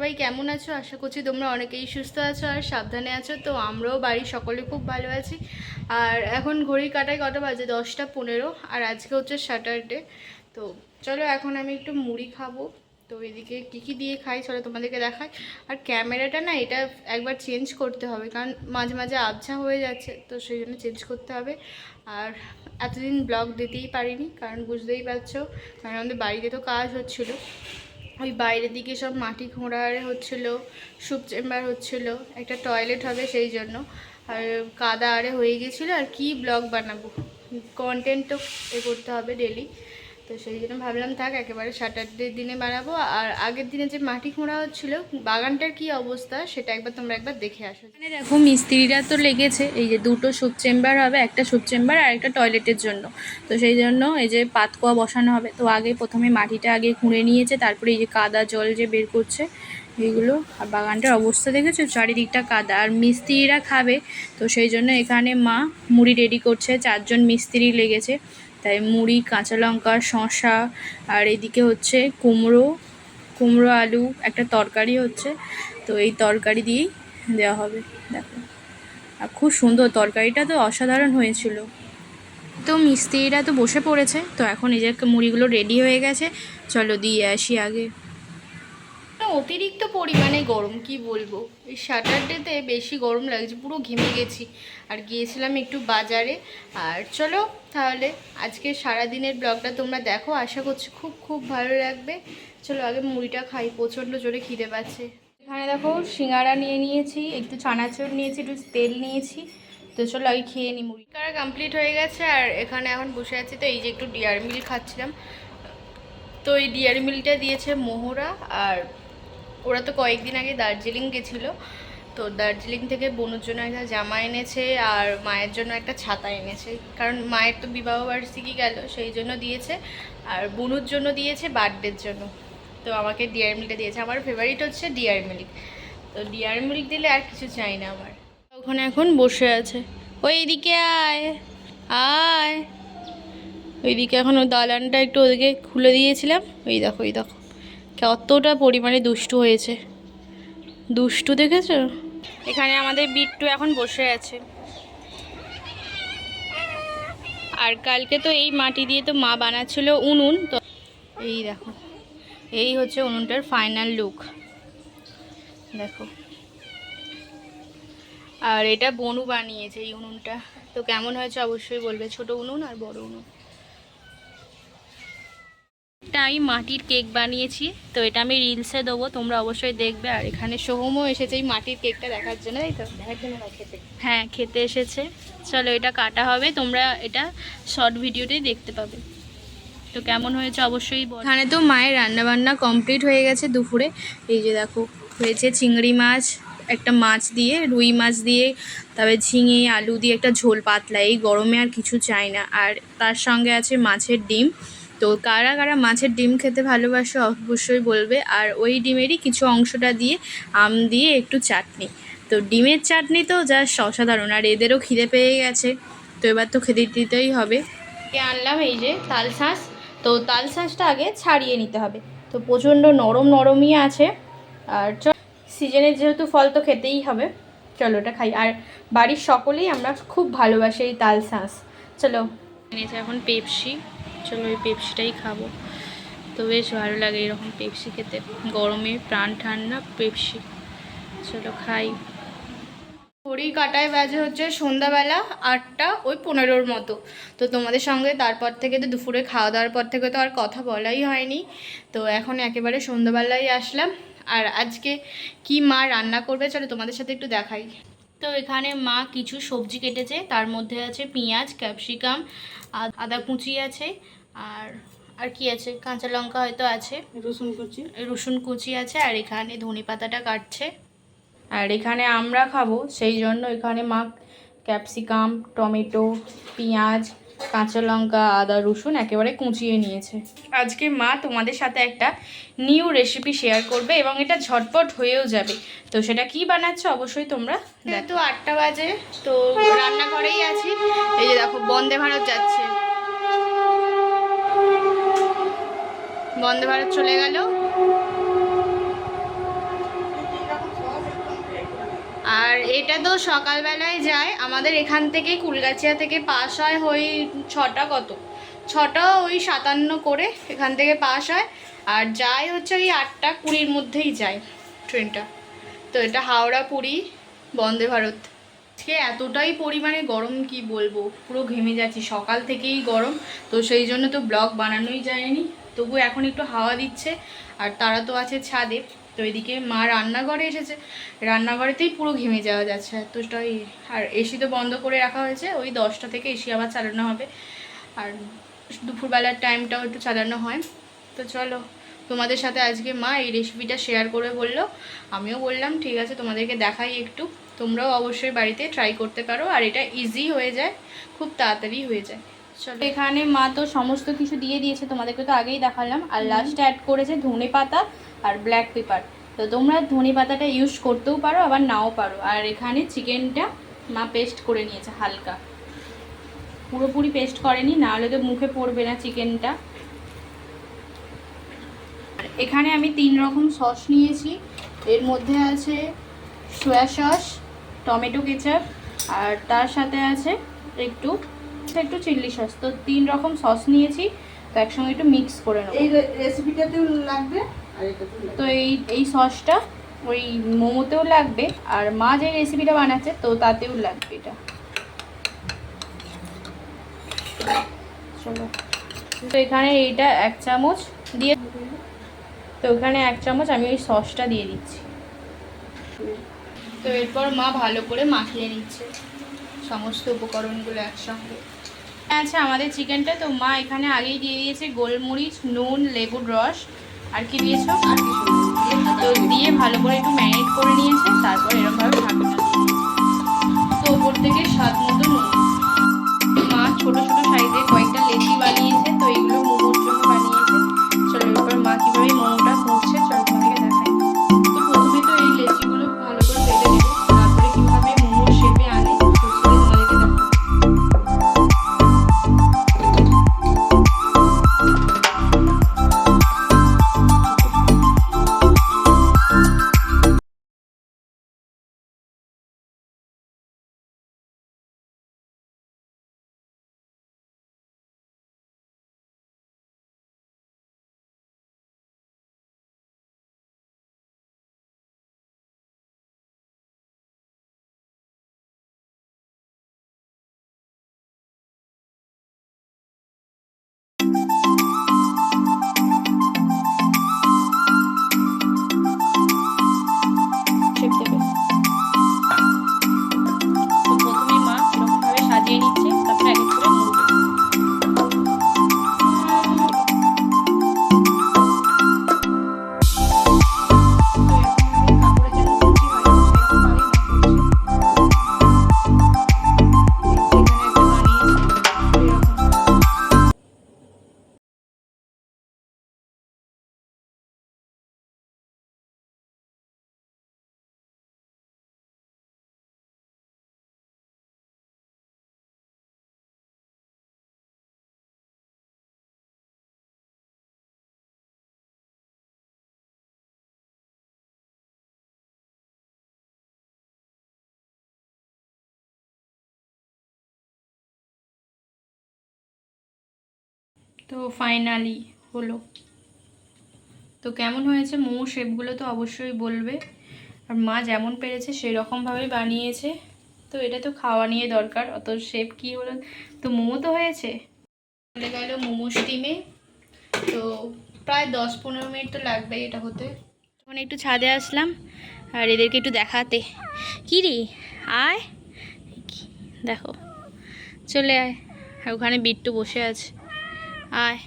সবাই কেমন আছো? আশা করছি তোমরা অনেকেই সুস্থ আছো আর সাবধানে আছো। তো আমরাও বাড়ির সকলে খুব ভালো আছি। আর এখন ঘড়ি কাটায় কটা বাজে? 10টা 15। আর আজকে হচ্ছে স্যাটারডে। তো চলো এখন আমি একটু মুড়ি খাবো। তো এদিকে কী দিয়ে খাই চলো তোমাদেরকে দেখাই। আর ক্যামেরাটা না এটা একবার চেঞ্জ করতে হবে, কারণ মাঝে মাঝে আবছা হয়ে যাচ্ছে, তো সেই জন্য চেঞ্জ করতে হবে। আর এতদিন ব্লগ দিতেই পারিনি, কারণ বুঝতেই পারছো, কারণ আমাদের বাড়িতে তো কাজ হচ্ছিলো। ওই বাইরের দিকে সব মাটি খোঁড়ার হচ্ছিলো, সুপ চেম্বার হচ্ছিলো, একটা টয়লেট হবে সেই জন্য। আর কাদা আরে হয়ে গেছিলো, আর কি ব্লগ বানাবো, কন্টেন্ট তো করতে হবে ডেলি। তো সেই জন্য ভাবলাম থাক, একেবারে স্যাটারডে দিনে বানাবো। আর আগের দিনে যে মাটি খোঁড়া হচ্ছিলো, বাগানটার কি অবস্থা সেটা তোমরা একবার দেখে আসো। এখানে দেখো মিস্ত্রিরা তো লেগেছে, এই যে দুটো সুপ চেম্বার হবে, একটা সুপ চেম্বার আর একটা টয়লেটের জন্য। তো সেই জন্য এই যে পাতকুয়া বসানো হবে। তো আগে প্রথমে মাটিটা আগে খুঁড়ে নিয়েছে, তারপরে এই যে কাদা জল যে বের করছে এইগুলো। আর বাগানটার অবস্থা দেখেছো, চারিদিকটা কাদা। আর মিস্ত্রিরা খাবে, তো সেই জন্য এখানে মা মুড়ি রেডি করছে। 4জন মিস্ত্রি লেগেছে, তাই মুড়ি, কাঁচা লঙ্কা, শসা, আর এদিকে হচ্ছে কুমড়ো আলু একটা তরকারি হচ্ছে। তো এই তরকারি দিয়েই দেওয়া হবে। দেখো, আর খুব সুন্দর তরকারিটা, তো অসাধারণ হয়েছিল। তো মিস্ত্রিরা তো বসে পড়েছে, তো এখন এই যে মুড়িগুলো রেডি হয়ে গেছে, চলো দিয়ে আসি আগে। অতিরিক্ত পরিমাণে গরম, কি বলবো, এই স্যাটারডেতে বেশি গরম লাগছে, পুরো ঘেমে গেছি। আর গিয়েছিলাম একটু বাজারে। আর চলো তাহলে আজকে সারাদিনের ব্লগটা তোমরা দেখো, আশা করছি খুব খুব ভালো লাগবে। চলো আগে মুড়িটা খাই, প্রচণ্ড জোরে খিদে পাচ্ছে। এখানে দেখো সিঙ্গারা নিয়ে নিয়েছি, একটু চানাচুর নিয়েছি, একটু তেল নিয়েছি। তো চলো আগে খেয়ে নিই। মুড়ি খাওয়া কমপ্লিট হয়ে গেছে, আর এখানে এখন বসে আছি। তো এই যে একটু ডিয়ার মিল্ক খাচ্ছিলাম। তো এই ডিয়ার মিল্কটা দিয়েছে মোহরা। আর ওরা তো কয়েকদিন আগে দার্জিলিং গেছিলো, তো দার্জিলিং থেকে বোনের জন্য একটা জামা এনেছে, আর মায়ের জন্য একটা ছাতা এনেছে, কারণ মায়ের তো বিবাহবার্ষিকী গেল, সেই জন্য দিয়েছে। আর বোনুর জন্য দিয়েছে বার্থডের জন্য। তো আমাকে ডিয়ার মিল্কটা দিয়েছে, আমার ফেভারিট হচ্ছে ডিয়ার মিল্ক। তো ডিয়ার মিল্ক দিলে আর কিছু চাই না আমার। ওখানে এখন বসে আছে, ওই এদিকে আয় আয়। ওইদিকে এখন ওই দালানটা একটু ওদিকে খুলে দিয়েছিলাম। ওই দেখো কতটা পরিমাণে দুষ্টু হয়েছে, দুষ্টু দেখেছো। এখানে আমাদের বিট্টু এখন বসে আছে। আর কালকে তো এই মাটি দিয়ে তো মা বানাচ্ছিল উনুন। তো এই দেখো, এই হচ্ছে উনুনটার ফাইনাল লুক, দেখো। আর এটা বনু বানিয়েছে এই উনুনটা। তো কেমন হয়েছে অবশ্যই বলবে, ছোট উনুন আর বড় উনুন। আমি মাটির কেক বানিয়েছি, তো এটা আমি রিলসে দেবো, তোমরা অবশ্যই দেখবে। আর এখানে সোহমও এসেছে এই মাটির কেকটা দেখার জন্য, তাই তো? হ্যাঁ, খেতে এসেছে। চলো এটা কাটা হবে, তোমরা এটা শর্ট ভিডিওতেই দেখতে পাবে। তো কেমন হয়েছে অবশ্যই বল। এখানে তো মায়ের রান্নাবান্না কমপ্লিট হয়ে গেছে দুপুরে। এই যে দেখো, হয়েছে চিংড়ি মাছ, একটা মাছ দিয়ে, রুই মাছ দিয়ে, তবে ঝিঙে আলু দিয়ে একটা ঝোল পাতলা। এই গরমে আর কিছু চাই না। আর তার সঙ্গে আছে মাছের ডিম। তো কারা কারা মাছের ডিম খেতে ভালোবাসো অবশ্যই বলবে। আর ওই ডিমেরই কিছু অংশটা দিয়ে আম দিয়ে একটু চাটনি। তো ডিমের চাটনি তো জাস্ট অসাধারণ। আর এদেরও খিদে পেয়ে গেছে, তো এবার তো খেতে দিতেই হবে। আনলাম এই যে তাল শাঁস। তো তাল শাঁসটা আগে ছাড়িয়ে নিতে হবে, তো প্রচণ্ড নরমই আছে। আর সিজনের যেহেতু ফল তো খেতেই হবে, চলো ওটা খাই। আর বাড়ির সকলেই আমরা খুব ভালোবাসি এই তাল শাঁস। চলো এনেছে এখন পেপসি, চলো এই পেপসিটাই খাবো। তো বেশ ভালো লাগে এরকম পেপসি খেতে, গরমে প্রাণ ঠান্ডা পেপসি। চলো খাই। ঘড়ি কাটায় বাজে হচ্ছে সন্ধ্যাবেলা 8টা 15 মতো। তো তোমাদের সঙ্গে তারপর থেকে তো দুপুরে খাওয়া দাওয়ার পর থেকে তো আর কথা বলাই হয়নি। তো এখন একেবারে সন্ধ্যাবেলায় আসলাম। আর আজকে কি মা রান্না করবে চলো তোমাদের সাথে একটু দেখাই। তো এখানে মা কিছু সবজি কেটেছে, তার মধ্যে আছে পেঁয়াজ, ক্যাপসিকাম, আদা কুচি আছে, আর আর কি আছে, কাঁচা লঙ্কা হয়তো আছে, রসুন কুচি আছে। আর এখানে ধনে পাতাটা কাটছে। আর এখানে আমরা খাবো সেই জন্য এখানে মা ক্যাপসিকাম, টমেটো, পেঁয়াজ, কাঁচা লঙ্কা, আদা, রসুন একেবারে কুচিয়ে নিয়েছে। আজকে মা তোমাদের সাথে একটা নিউ রেসিপি শেয়ার করবে, এবং এটা ঝটপট হয়েও যাবে। তো সেটা কি বানাচ্ছে অবশ্যই তোমরা। তো 8টা বাজে, তো রান্নাঘরেই আছি। এই যে দেখো বন্দে ভারত যাচ্ছে, বন্দে ভারত চলে গেল। আর এটা তো সকালবেলায় যায়, আমাদের এখান থেকে কুলগাছিয়া থেকে পাস হয় ওই 6টা কত 6টা ওই 57 করে এখান থেকে পাস হয়, আর যায় হচ্ছে ওই 8টা 20-র মধ্যেই যায় ট্রেনটা। তো এটা হাওড়া পুরী বন্দে ভারত। আজকে এতটাই পরিমাণে গরম কি বলবো, পুরো ঘেমে যাচ্ছি, সকাল থেকেই গরম, তো সেই জন্য তো ব্লগ বানানোই যায়নি। তবু এখন একটু হাওয়া দিচ্ছে, আর তারা তো আছে ছাদে। তো এদিকে মা রান্নাঘরে এসেছে, রান্নাঘরেতেই পুরো ঘেমে যাওয়া যাচ্ছে এতটাই। আর এসি তো বন্ধ করে রাখা হয়েছে, ওই 10টা থেকে এসি আবার চালানো হবে, আর দুপুরবেলার টাইমটাও একটু চালানো হয়। তো চলো, তোমাদের সাথে আজকে মা এই রেসিপিটা শেয়ার করে বললো, আমিও বললাম ঠিক আছে তোমাদেরকে দেখাই একটু, তোমরাও অবশ্যই বাড়িতে ট্রাই করতে পারো। আর এটা ইজি হয়ে যায়, খুব তাড়াতাড়ি হয়ে যায়। চলো, এখানে মা তো সমস্ত কিছু দিয়ে দিয়েছে, তোমাদেরকে তো আগেই দেখালাম। আর লাস্টে অ্যাড করেছে ধনে পাতা আর ব্ল্যাক পেপার। তো তোমরা ধনে পাতাটা ইউজ করতেও পারো, আবার নাও পারো। আর এখানে চিকেনটা মা পেস্ট করে নিয়েছে হালকা, পুরোপুরি পেস্ট করেনি, নাহলে তো মুখে পড়বে না চিকেনটা। এখানে আমি 3 রকম সস নিয়েছি, এর মধ্যে আছে সয়া সস, টমেটো কেচাপ, আর তার সাথে আছে একটু একটু চিলি সস। তো 3 রকম সস নিয়েছি, তো একসঙ্গে একটু মিক্স করে নেব। এই রেসিপিটাতেও লাগবে আর এটাতেও লাগবে। তো এই সসটা ওই মোমোতেও লাগবে, আর মা যে রেসিপিটা বানাচ্ছে তো তাতেও লাগবে এটা। চলো, তো এখানে এইটা 1 চামচ দিয়ে, তো ওখানে 1 চামচ আমি ওই সসটা দিয়ে দিচ্ছি। তো এরপর মা ভালো করে মাখিয়ে নিচ্ছে সমস্ত উপকরণগুলো একসঙ্গে। আচ্ছা, আমাদের চিকেনটা তো মা এখানে আগেই দিয়ে দিয়েছে গোলমরিচ, নুন, লেবুর রস, আর কি দিয়েছো, আর কিছু না। তো দিয়ে ভালো করে একটু ম্যারিনেট করে নিয়েছে। তারপর এরকমভাবে ঢাকনা, তো ওপর থেকে স্বাদ মতো নুন। মা ছোট ছোট সাইজে কয়েকটা লেচি বানিয়েছে, তো এগুলো মোমোর জন্য বানিয়েছে। চলো এরপর মা কীভাবে মোমোটা করছে চলো তোমাদেরকে দেখাই। তো প্রথমে তো এই লেচিগুলো ভালো করে বেটে নেবে, তারপরে কীভাবে মোমোর শেপে আনে তোমাদেরকে দেখাই। শেপ দেবে। তো প্রথমে মা এরকমভাবে সাজিয়ে নিচ্ছে, তারপরে এক এক করে মুড়বে। তো ফাইনালি হলো। তো কেমন হয়েছে মোমো শেপগুলো তো অবশ্যই বলবে। আর মা যেমন পেরেছে সেই রকমভাবেই বানিয়েছে। তো এটা তো খাওয়া নিয়ে দরকার, অত শেপ কি হলো, তো মোমো তো হয়েছে। চলে গেল মোমো স্টিমে, তো প্রায় 10-15 মিনিট তো লাগবে এটা হতে। এখন একটু ছাদে আসলাম আর এদেরকে একটু দেখাতে। কি রে, আয়, দেখো, চলে আয়। আর ওখানে বিট্টু বসে আছে, আয়,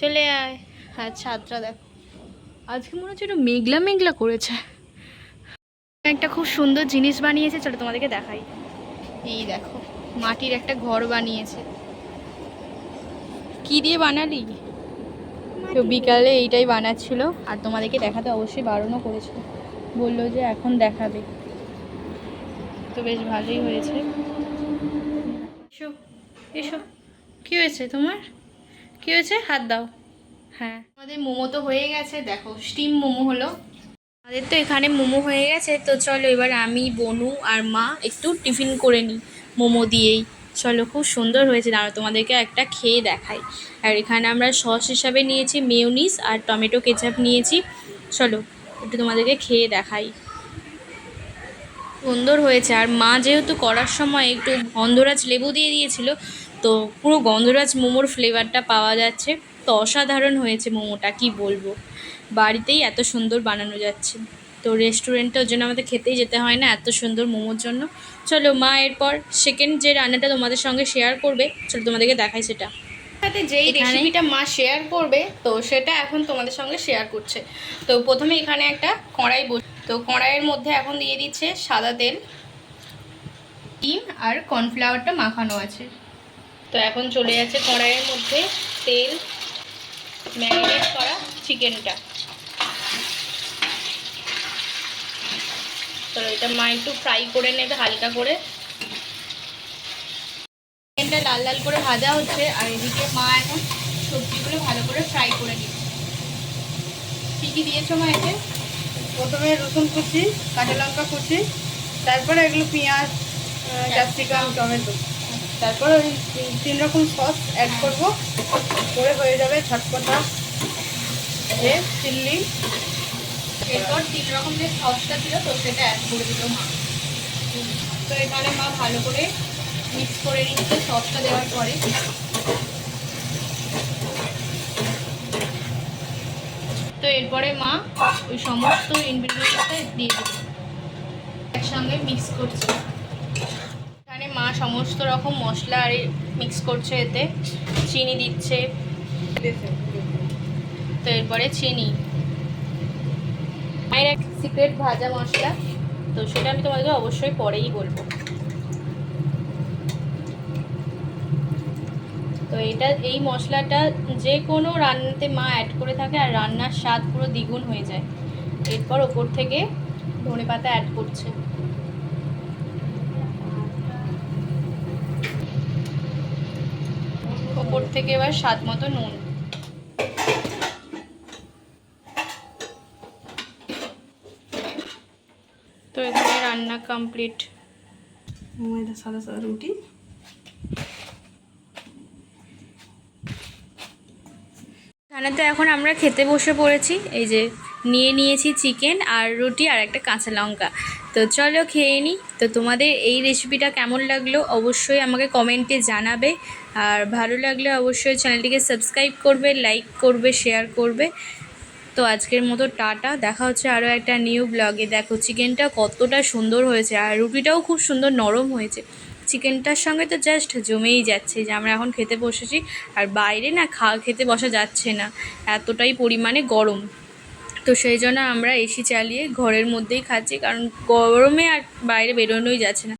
চলে আয়। হ্যাঁ, ছাদটা দেখো, আজকে মনে হচ্ছে একটু মেঘলা মেঘলা করেছে। একটা খুব সুন্দর জিনিস বানিয়েছে, চলো তোমাদেরকে দেখাই। এই দেখো, মাটির একটা ঘর বানিয়েছে। কি দিয়ে বানালি? তো বিকালে এইটাই বানাচ্ছিল, আর তোমাদেরকে দেখাতে অবশ্যই বারণও করেছিল, বললো যে এখন দেখাবে। তো বেশ ভালোই হয়েছে। এসো এসো, কী হয়েছে তোমার, কী হয়েছে, হাত দাও। হ্যাঁ, আমাদের মোমো তো হয়ে গেছে, দেখো স্টিম মোমো হলো। আমাদের তো এখানে মোমো হয়ে গেছে, তো চলো এবার আমি, বনু আর মা একটু টিফিন করে নিই মোমো দিয়েই। চলো, খুব সুন্দর হয়েছে, দাঁড়াও তোমাদেরকে একটা খেয়ে দেখাই। আর এখানে আমরা সস হিসাবে নিয়েছি মেয়োনিজ আর টমেটো কেচাপ নিয়েছি। চলো একটু তোমাদেরকে খেয়ে দেখাই। সুন্দর হয়েছে। আর মা যেহেতু করার সময় একটু গন্ধরাজ লেবু দিয়ে দিয়েছিল, তো পুরো গন্ধরাজ মোমোর ফ্লেভারটা পাওয়া যাচ্ছে। তো অসাধারণ হয়েছে মোমোটা, কি বলবো, বাড়িতেই এত সুন্দর বানানো যাচ্ছে। তো রেস্টুরেন্টে ওর জন্য আমাদের খেতেই যেতে হয় না এত সুন্দর মোমোর জন্য। চলো মা এরপর সেকেন্ড যে রান্নাটা তোমাদের সঙ্গে শেয়ার করবে, চলো তোমাদেরকে দেখাই সেটা। সাথে যেই রেসিপিটা মা শেয়ার করবে, তো সেটা এখন তোমাদের সঙ্গে শেয়ার করছে। তো প্রথমে এখানে একটা কড়াই তো কড়াইয়ের মধ্যে এখন দিয়ে দিচ্ছে সাদা তেল, ডিম আর কর্নফ্লাওয়ারটা মাখানো আছে। তো এখন চলে যাচ্ছে কড়াইয়ের মধ্যে তেল, ম্যারিনেট করা চিকেনটা। তো এটা মা একটু ফ্রাই করে নেবে হালকা করে। চিকেনটা লাল লাল করে ভাজা হচ্ছে, আর এদিকে মা এখন সবজিগুলো ভালো করে ফ্রাই করে নিচ্ছে। কী কী দিয়েছো মা এতে? প্রথমে রসুন কুচি, কাঁচা লঙ্কা কুচি, তারপরে এগুলো পেঁয়াজ, ক্যাপসিকাম, টমেটো, তারপর ওই 3 রকম সস অ্যাড করবো, করে হয়ে যাবে ছটপটা যে চিল্লি। এরপর 3 রকম যে সসটা ছিল, তো সেটা অ্যাড করে দিল মা। তো এখানে মা ভালো করে মিক্স করে নিচ্ছে সসটা দেওয়ার পরে। তো এরপরে মা ওই সমস্ত ইনগ্রিডিয়েন্টসটা দিয়ে দিল, একসঙ্গে মিক্স করছে। এখানে মা সমস্ত রকম মশলা আর মিক্স করছে, এতে চিনি দিচ্ছে। তো এরপরে চিনি, মায়ের এক সিক্রেট ভাজা মশলা, তো সেটা আমি তোমাদেরকে অবশ্যই পরেই বলবো। তো এই মশলাটা যে কোনো রান্নাতে মা অ্যাড করে থাকে, আর রান্নার স্বাদ পুরো দ্বিগুণ হয়ে যায়। এরপর ওপর থেকে ধনেপাতা অ্যাড করছে। ওপর থেকে এবার স্বাদ মতো নুন। তো এখানে রান্না কমপ্লিট। সাদা সাদা রুটি। খানাতে এখন আমরা খেতে বসে পড়েছি। এই যে নিয়ে নিয়েছি চিকেন আর রুটি আর একটা কাঁচা লঙ্কা। তো চলো খেয়ে নিই। তো তোমাদের এই রেসিপিটা কেমন লাগলো অবশ্যই আমাকে কমেন্টে জানাবে। আর ভালো লাগলে অবশ্যই চ্যানেলটিকে সাবস্ক্রাইব করবে, লাইক করবে, শেয়ার করবে। তো আজকের মতো টাটা, দেখা হচ্ছে আরও একটা নিউ ব্লগে। দেখো চিকেনটা কতটা সুন্দর হয়েছে, আর রুটিটাও খুব সুন্দর নরম হয়েছে। চিকেনটার সঙ্গে তো জাস্ট জমেই যাচ্ছে। যে আমরা এখন খেতে বসেছি, আর বাইরে না খেতে বসা যাচ্ছে না, এতটাই পরিমাণে গরম। তো সেই জন্য আমরা এসি চালিয়ে ঘরের মধ্যেই খাচ্ছি, কারণ গরমে আর বাইরে বেরোনোই যাচ্ছে না।